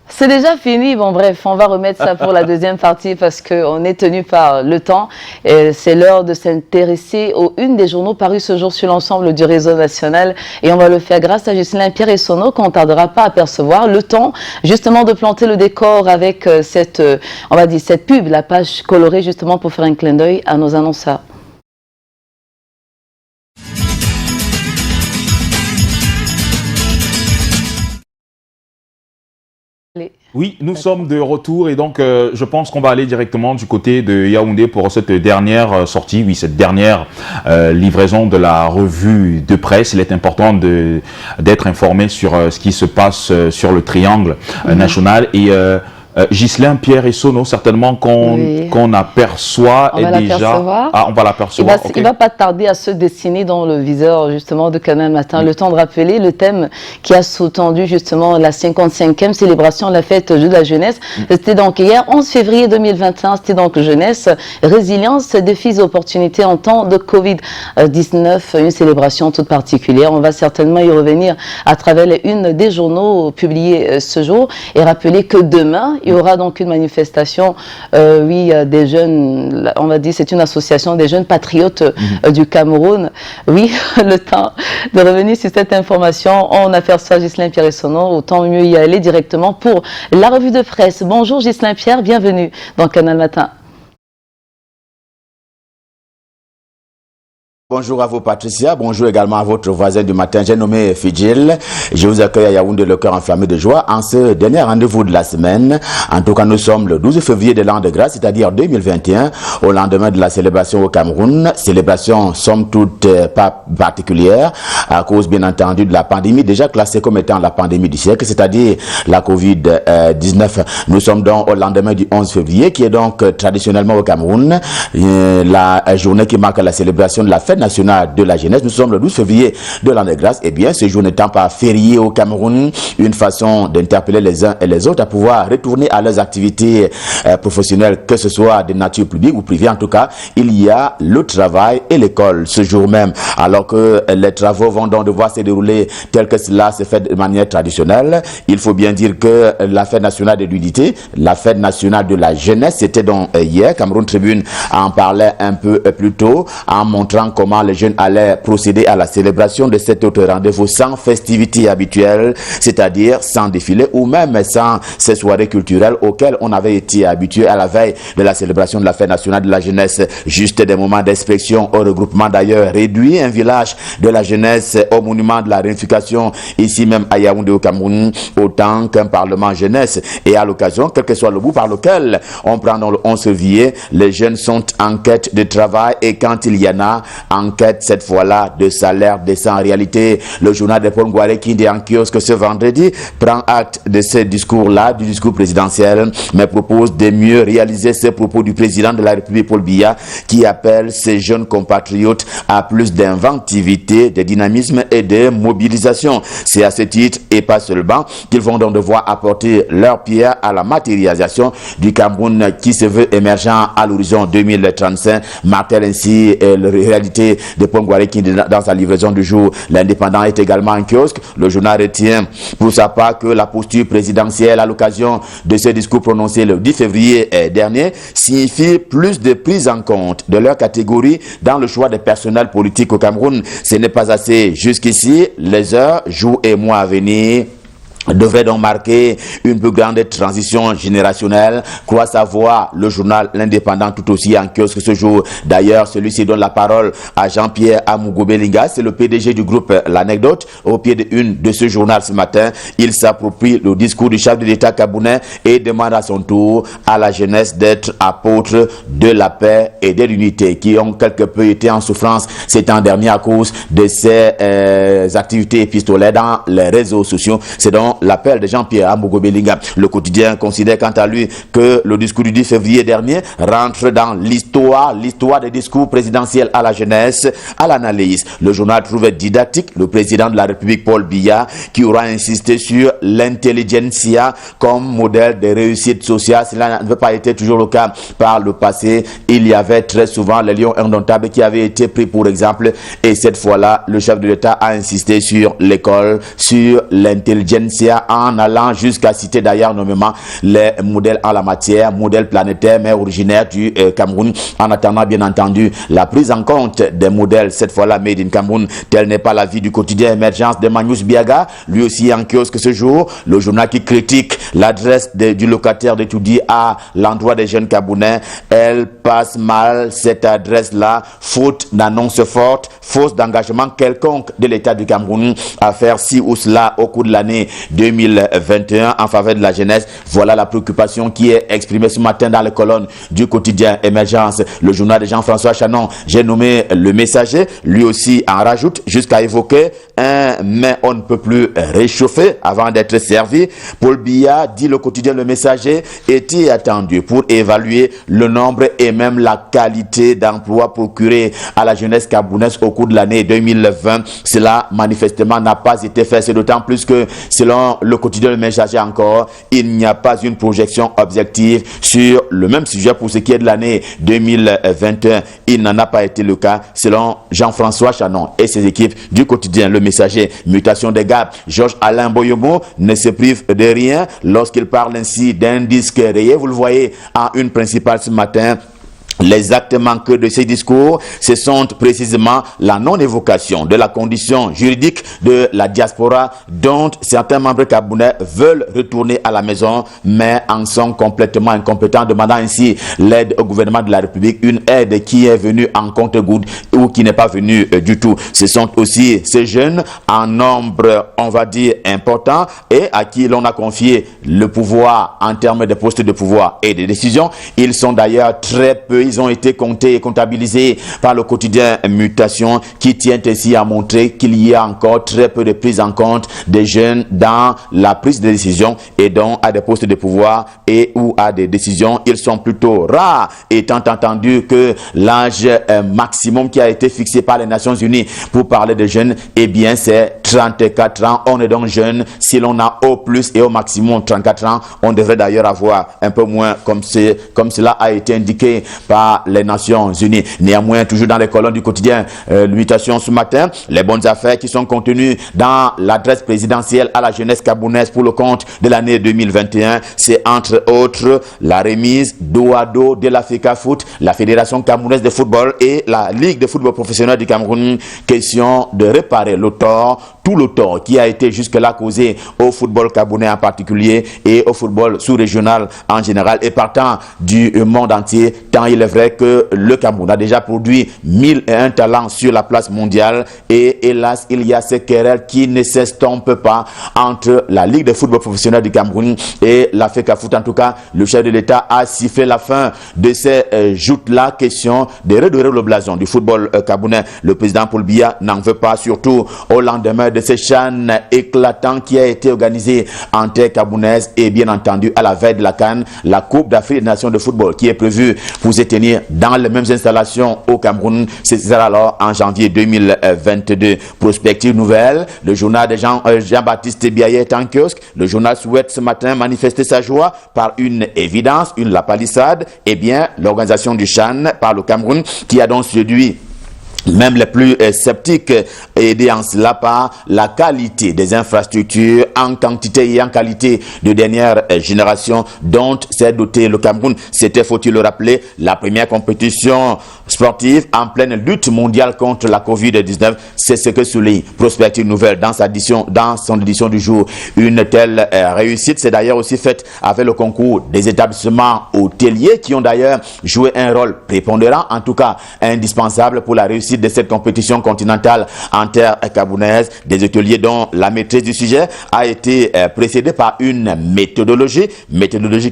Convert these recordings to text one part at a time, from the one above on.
C'est déjà fini. Bon, bref, on va remettre ça pour la deuxième partie parce qu'on est tenu par le temps. C'est l'heure de s'intéresser aux unes des journaux parus ce jour sur l'ensemble du réseau national. Et on va le faire grâce à Ghislain Pierre et Sono, qu'on ne tardera pas à apercevoir. Le temps, justement, de planter le décor avec cette, on va dire, cette pub, la page colorée, justement, pour faire un clin d'œil à nos annonceurs. Oui, nous sommes de retour et donc je pense qu'on va aller directement du côté de Yaoundé pour cette dernière sortie, oui, cette dernière livraison de la revue de presse. Il est important d'être informé sur ce qui se passe sur le triangle national et Ghislain Pierre et Sono, certainement qu'on aperçoit on va déjà. Ah, on va l'apercevoir. Il va pas tarder à se dessiner dans le viseur justement de Canal Matin. Le temps de rappeler le thème qui a sous-tendu justement la 55e célébration de la fête de la jeunesse. C'était donc hier 11 février 2021. C'était donc jeunesse, résilience, défis et opportunités en temps de Covid-19. Une célébration toute particulière. On va certainement y revenir à travers une des journaux publiés ce jour et rappeler que demain il y aura donc une manifestation, des jeunes, on va dire, c'est une association des jeunes patriotes du Cameroun. Oui, le temps de revenir sur cette information, on aperçoit Ghislain Pierre et Sono, autant mieux y aller directement pour la revue de presse. Bonjour Ghislain Pierre, bienvenue dans Canal Matin. Bonjour à vous Patricia, bonjour également à votre voisin du matin, j'ai nommé Fidjil. Je vous accueille à Yaoundé, le cœur enflammé de joie, en ce dernier rendez-vous de la semaine. En tout cas, nous sommes le 12 février de l'an de grâce, c'est-à-dire 2021, au lendemain de la célébration au Cameroun. Célébration, somme toute, pas particulière, à cause bien entendu de la pandémie, déjà classée comme étant la pandémie du siècle, c'est-à-dire la Covid-19. Nous sommes donc au lendemain du 11 février, qui est donc traditionnellement au Cameroun, la journée qui marque la célébration de la fête nationale de la jeunesse. Nous sommes le 12 février de l'an de grâce. Eh bien, ce jour n'étant pas férié au Cameroun, une façon d'interpeller les uns et les autres à pouvoir retourner à leurs activités professionnelles, que ce soit de nature publique ou privée. En tout cas, il y a le travail et l'école ce jour même. Alors que les travaux vont donc devoir se dérouler tel que cela se fait de manière traditionnelle. Il faut bien dire que la fête nationale de l'unité, la fête nationale de la jeunesse, c'était donc hier. Cameroun Tribune en parlait un peu plus tôt en montrant comment les jeunes allaient procéder à la célébration de cet autre rendez-vous sans festivité habituelle, c'est-à-dire sans défilé ou même sans ces soirées culturelles auxquelles on avait été habitué à la veille de la célébration de la fête nationale de la jeunesse. Juste des moments d'inspection au regroupement d'ailleurs réduit, un village de la jeunesse au monument de la réunification ici même à Yaoundé au Cameroun, autant qu'un parlement jeunesse. Et à l'occasion, quel que soit le bout par lequel on prend dans le 11 février, les jeunes sont en quête de travail et quand il y en a, en quête cette fois-là de salaire décent. En réalité, le journal de Paul Ngouaré qui est en kiosque ce vendredi prend acte de ce discours-là, du discours présidentiel, mais propose de mieux réaliser ces propos du président de la République Paul Biya qui appelle ses jeunes compatriotes à plus d'inventivité, de dynamisme et de mobilisation. C'est à ce titre et pas seulement qu'ils vont donc devoir apporter leur pierre à la matérialisation du Cameroun qui se veut émergent à l'horizon 2035, martèle ainsi la réalité de Paul Ngouaré qui dans sa livraison du jour. L'Indépendant est également en kiosque. Le journal retient pour sa part que la posture présidentielle à l'occasion de ce discours prononcé le 10 février dernier signifie plus de prise en compte de leur catégorie dans le choix des personnels politiques au Cameroun. Ce n'est pas assez. Jusqu'ici, les heures, jours et mois à venir devrait donc marquer une plus grande transition générationnelle, croit savoir le journal L'Indépendant tout aussi en kiosque ce jour. D'ailleurs, celui-ci donne la parole à Jean-Pierre Amougou-Belinga, c'est le PDG du groupe L'Anecdote. Au pied de une de ce journal ce matin, il s'approprie le discours du chef de l'État camerounais et demande à son tour à la jeunesse d'être apôtre de la paix et de l'unité, qui ont quelque peu été en souffrance ces temps derniers à cause de ces activités épistolaires dans les réseaux sociaux. C'est donc l'appel de Jean-Pierre Amougou-Belinga. Le quotidien considère quant à lui que le discours du 10 février dernier rentre dans l'histoire des discours présidentiels à la jeunesse, à l'analyse. Le journal trouve didactique le président de la République Paul Biya qui aura insisté sur l'intelligentsia comme modèle de réussite sociale. Cela n'a pas été toujours le cas par le passé. Il y avait très souvent les lions indomptables qui avaient été pris pour exemple et cette fois-là, le chef de l'État a insisté sur l'école, sur l'intelligentsia matière, en allant jusqu'à citer d'ailleurs nommément les modèles en la matière, modèles planétaires mais originaires du Cameroun, en attendant bien entendu la prise en compte des modèles, cette fois-là made in Cameroun. Tel n'est pas la vie du quotidien Émergence de Magnus Biaga, lui aussi en kiosque ce jour, le journal qui critique l'adresse du locataire d'étudier à l'endroit des jeunes Camerounais. Elle passe mal, cette adresse-là, faute d'annonce forte, fausse d'engagement quelconque de l'État du Cameroun à faire ci ou cela au cours de l'année 2021 en faveur de la jeunesse. Voilà la préoccupation qui est exprimée ce matin dans les colonnes du quotidien Émergence. Le journal de Jean-François Chanon, j'ai nommé Le Messager, lui aussi en rajoute jusqu'à évoquer un mais on ne peut plus réchauffer avant d'être servi. Paul Biya dit le quotidien Le Messager était attendu pour évaluer le nombre et même la qualité d'emplois procurés à la jeunesse camerounaise au cours de l'année 2020. Cela manifestement n'a pas été fait. C'est d'autant plus que selon le quotidien Le Messager encore, il n'y a pas une projection objective sur le même sujet pour ce qui est de l'année 2021. Il n'en a pas été le cas selon Jean-François Chanon et ses équipes du quotidien Le Messager. Mutation des gaps. Georges Alain Boyomo ne se prive de rien lorsqu'il parle ainsi d'un disque rayé. Vous le voyez en une principale ce matin. Les actes manqués de ces discours, ce sont précisément la non-évocation de la condition juridique de la diaspora dont certains membres camerounais veulent retourner à la maison mais en sont complètement incompétents, demandant ainsi l'aide au gouvernement de la République, une aide qui est venue en compte-gouttes ou qui n'est pas venue du tout. Ce sont aussi ces jeunes en nombre, on va dire, important et à qui l'on a confié le pouvoir en termes de postes de pouvoir et de décision. Ils sont d'ailleurs très peu. Ils ont été comptés et comptabilisés par le quotidien Mutation qui tient ainsi à montrer qu'il y a encore très peu de prise en compte des jeunes dans la prise de décision et donc à des postes de pouvoir et ou à des décisions. Ils sont plutôt rares, étant entendu que l'âge maximum qui a été fixé par les Nations Unies pour parler de jeunes, eh bien c'est 34 ans. On est donc jeune. Si l'on a au plus et au maximum 34 ans, on devrait d'ailleurs avoir un peu moins comme cela a été indiqué par les Nations Unies. Néanmoins, toujours dans les colonnes du quotidien Mutation ce matin, les bonnes affaires qui sont contenues dans l'adresse présidentielle à la jeunesse camerounaise pour le compte de l'année 2021, c'est entre autres la remise dos à dos de la FECAFOOT, la Fédération camerounaise de football et la Ligue de football professionnel du Cameroun. Question de réparer le tort, tout le tort qui a été jusque-là causé au football camerounais en particulier et au football sous-régional en général et partant du monde entier, tant il est vrai que le Cameroun a déjà produit 1001 talents sur la place mondiale et hélas, il y a ces querelles qui ne s'estompent pas entre la Ligue de football professionnel du Cameroun et la FECAFOOT. En tout cas, le chef de l'État a sifflé la fin de ces joutes-là, question de redorer le blason du football camerounais. Le président Paul Biya n'en veut pas, surtout au lendemain de ces CHAN éclatants qui a été organisé en terre camerounaise et bien entendu à la veille de la CAN, la Coupe d'Afrique des Nations de football qui est prévue pour se tenir dans les mêmes installations au Cameroun. Ce sera alors en janvier 2022. Prospective nouvelle, le journal de Jean-Baptiste Biaye est en kiosque. Le journal souhaite ce matin manifester sa joie par une évidence, la palissade, et bien l'organisation du CHAN par le Cameroun qui a donc séduit même les plus sceptiques, aidés en cela par la qualité des infrastructures en quantité et en qualité de dernière génération dont s'est doté le Cameroun. C'était, faut-il le rappeler, la première compétition sportive en pleine lutte mondiale contre la Covid-19. C'est ce que souligne Prospective Nouvelle dans son édition du jour. Une telle réussite s'est d'ailleurs aussi faite avec le concours des établissements hôteliers qui ont d'ailleurs joué un rôle prépondérant, en tout cas indispensable pour la réussite de cette compétition continentale en terre camerounaise. Des hôteliers dont la maîtrise du sujet a été précédée par une méthodologie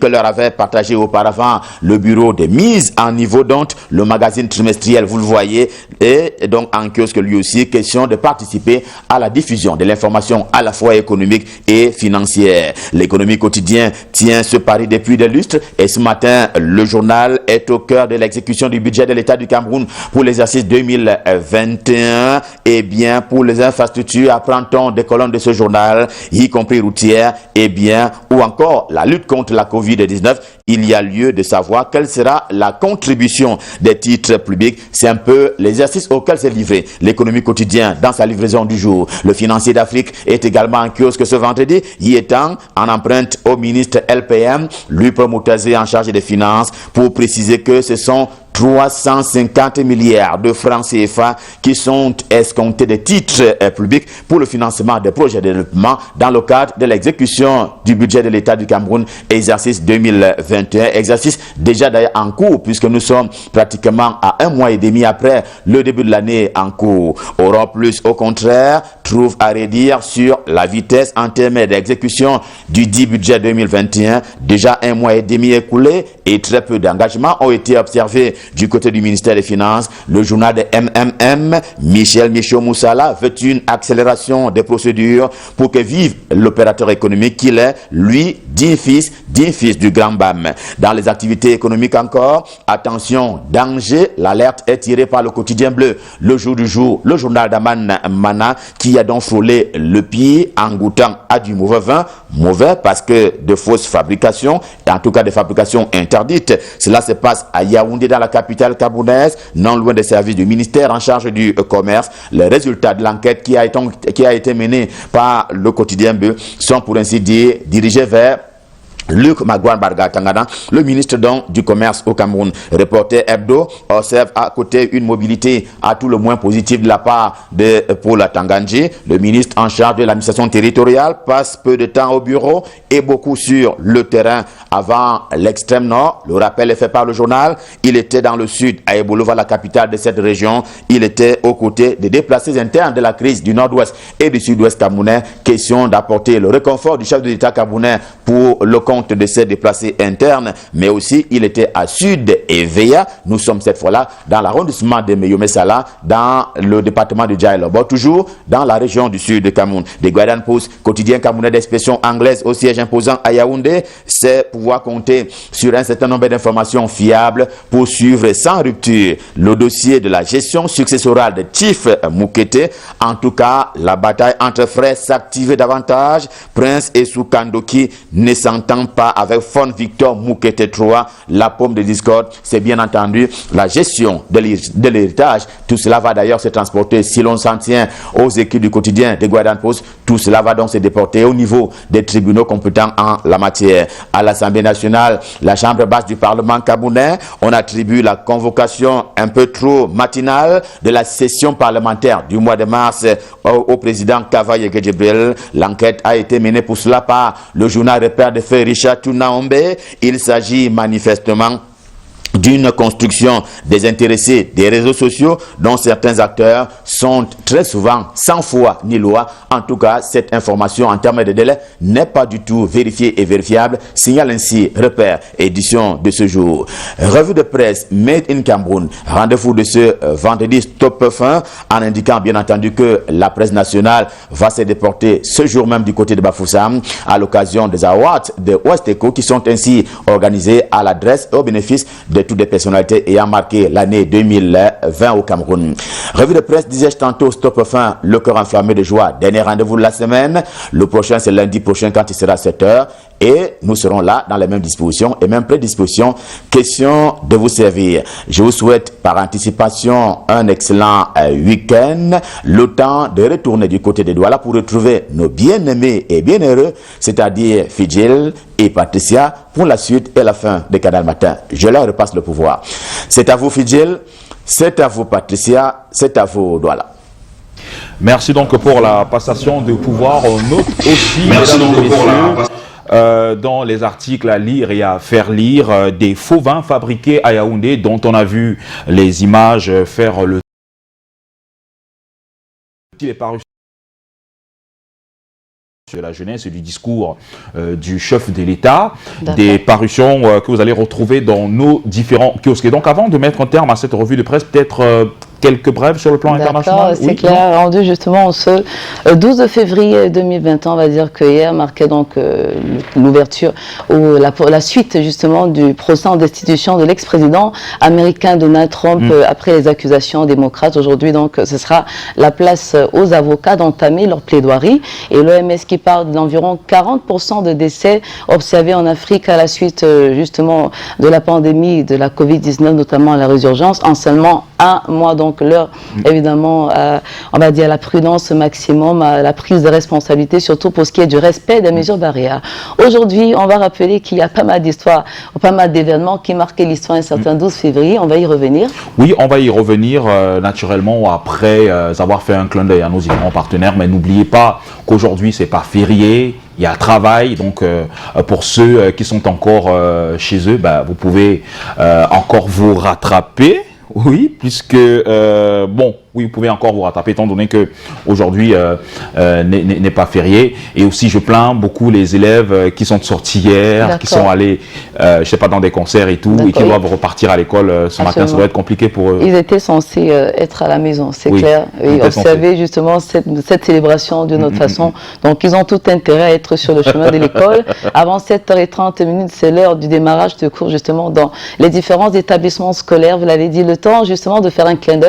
que leur avait partagée auparavant le bureau de mise en niveau, dont le magazine trimestriel, vous le voyez, et donc en kiosque lui aussi, question de participer à la diffusion de l'information à la fois économique et financière. L'économie quotidienne tient ce pari depuis des lustres et ce matin, le journal est au cœur de l'exécution du budget de l'État du Cameroun pour l'exercice 2021. Et bien, pour les infrastructures, apprend-on des colonnes de ce journal, y compris routières, et bien, ou encore la lutte contre la Covid-19, il y a lieu de savoir quelle sera la contribution des titres titre public, c'est un peu l'exercice auquel s'est livré l'économie quotidienne dans sa livraison du jour. Le financier d'Afrique est également en kiosque ce vendredi, y étant en empreinte au ministre LPM, lui promotorisé en charge des finances, pour préciser que ce sont 350 milliards de francs CFA qui sont escomptés des titres publics pour le financement des projets de développement dans le cadre de l'exécution du budget de l'État du Cameroun, exercice 2021, exercice déjà d'ailleurs en cours puisque nous sommes pratiquement à 1 mois et demi après le début de l'année en cours. Europe Plus, au contraire, trouve à redire sur la vitesse en termes d'exécution du dit budget 2021. Déjà 1 mois et demi écoulé et très peu d'engagements ont été observés du côté du ministère des Finances. Le journal de MMM, Michel Michaud-Moussala, veut une accélération des procédures pour que vive l'opérateur économique qu'il est, lui, digne fils du grand BAM. Dans les activités économiques encore, attention, danger, l'alerte est tirée par le quotidien bleu. Le jour du jour, le journal d'Aman Mana, qui a donc frôlé le pied en goûtant à du mauvais vin, mauvais parce que de fausses fabrications, et en tout cas des fabrications interdites. Cela se passe à Yaoundé, dans la capitale camerounaise, non loin des services du ministère en charge du commerce. Les résultats de l'enquête qui a été menée par le quotidien bleu sont pour ainsi dire dirigés vers Luc Magouan Barga Tangana, le ministre donc du commerce au Cameroun. Reporter Hebdo observe à côté une mobilité à tout le moins positive de la part de Paul Tanganji. Le ministre en charge de l'administration territoriale passe peu de temps au bureau et beaucoup sur le terrain avant l'extrême nord. Le rappel est fait par le journal. Il était dans le sud, à Ebolova, la capitale de cette région. Il était aux côtés des déplacés internes de la crise du nord-ouest et du sud-ouest camerounais. Question d'apporter le réconfort du chef de l'État camerounais pour le compte de ces déplacés internes, mais aussi il était à Sud et Veya. Nous sommes cette fois-là dans l'arrondissement de Meyomessala, dans le département de Djaïlobo, toujours dans la région du sud de Cameroun. Des Guardian Post, quotidien camerounais d'expression anglaise au siège imposant à Yaoundé, c'est pouvoir compter sur un certain nombre d'informations fiables pour suivre sans rupture le dossier de la gestion successorale de Chief Moukete. En tout cas, la bataille entre frères s'active davantage. Prince et Soukandoki ne s'entendent pas avec Fon Victor Moukete 3. La pomme de discorde, c'est bien entendu la gestion de l'héritage. Tout cela va d'ailleurs se transporter, si l'on s'en tient aux équipes du quotidien des Guardian Post, tout cela va donc se déporter au niveau des tribunaux compétents en la matière. À l'Assemblée nationale, la chambre basse du Parlement camerounais, on attribue la convocation un peu trop matinale de la session parlementaire du mois de mars au président Kavaye Gedjibril. L'enquête a été menée pour cela par le journal Repère de Feu Richard Tounaombe. Il s'agit manifestement d'une construction des intéressés des réseaux sociaux dont certains acteurs sont très souvent sans foi ni loi. En tout cas, cette information en termes de délai n'est pas du tout vérifiée et vérifiable, signale ainsi Repère, édition de ce jour. Revue de presse Made in Cameroun, rendez-vous de ce vendredi Top Fin, en indiquant bien entendu que la presse nationale va se déporter ce jour même du côté de Bafoussam à l'occasion des awards de West Eco qui sont ainsi organisés à l'adresse et au bénéfice de toutes les personnalités ayant marqué l'année 2020 au Cameroun. Revue de presse, disais-je tantôt, Stop Fin, le cœur enflammé de joie. Dernier rendez-vous de la semaine. Le prochain, c'est lundi prochain quand il sera 7h. Et nous serons là dans les mêmes dispositions et même prédispositions. Question de vous servir. Je vous souhaite par anticipation un excellent week-end. Le temps de retourner du côté de Douala pour retrouver nos bien-aimés et bien-heureux, c'est-à-dire Fidjil et Patricia, pour la suite et la fin de Canal Matin. Je leur repasse le pouvoir. C'est à vous Fidjil, c'est à vous Patricia, c'est à vous Douala. Merci donc pour la passation de pouvoir. On note aussi, merci donc pour dans les articles à lire et à faire lire des faux vins fabriqués à Yaoundé dont on a vu les images faire le... Il est paru de la jeunesse et du discours du chef de l'État, des parutions que vous allez retrouver dans nos différents kiosques. Et donc avant de mettre un terme à cette revue de presse, peut-être quelques brèves sur le plan international. C'est clair, rendu justement ce 12 février 2021, on va dire que hier marquait donc l'ouverture ou la suite justement du procès en destitution de l'ex-président américain Donald Trump après les accusations démocrates. Aujourd'hui donc ce sera la place aux avocats d'entamer leur plaidoirie et l'OMS qui parle d'environ 40% de décès observés en Afrique à la suite justement de la pandémie de la Covid-19, notamment la résurgence, en seulement un mois. Donc l'heure évidemment on va dire la prudence maximum, à la prise de responsabilité, surtout pour ce qui est du respect des mesures barrières. Aujourd'hui on va rappeler qu'il y a pas mal d'histoires, pas mal d'événements qui marquaient l'histoire un certain 12 février, on va y revenir. Oui, on va y revenir naturellement après avoir fait un clin d'œil à nos différents partenaires, mais n'oubliez pas qu'aujourd'hui c'est pas férié, il y a travail, donc pour ceux qui sont encore chez eux, vous pouvez encore vous rattraper. Oui, puisque, bon, oui, vous pouvez encore vous rattraper étant donné que aujourd'hui n'est pas férié. Et aussi, je plains beaucoup les élèves qui sont sortis hier, qui sont allés, je sais pas, dans des concerts et tout, et qui doivent repartir à l'école ce matin. Ça doit être compliqué pour eux. Ils étaient censés être à la maison, c'est clair, et observer justement cette célébration d'une autre façon. Donc, ils ont tout intérêt à être sur le chemin de l'école. Avant 7h30, c'est l'heure du démarrage de cours justement dans les différents établissements scolaires. Vous l'avez dit, le temps justement de faire un clin d'œil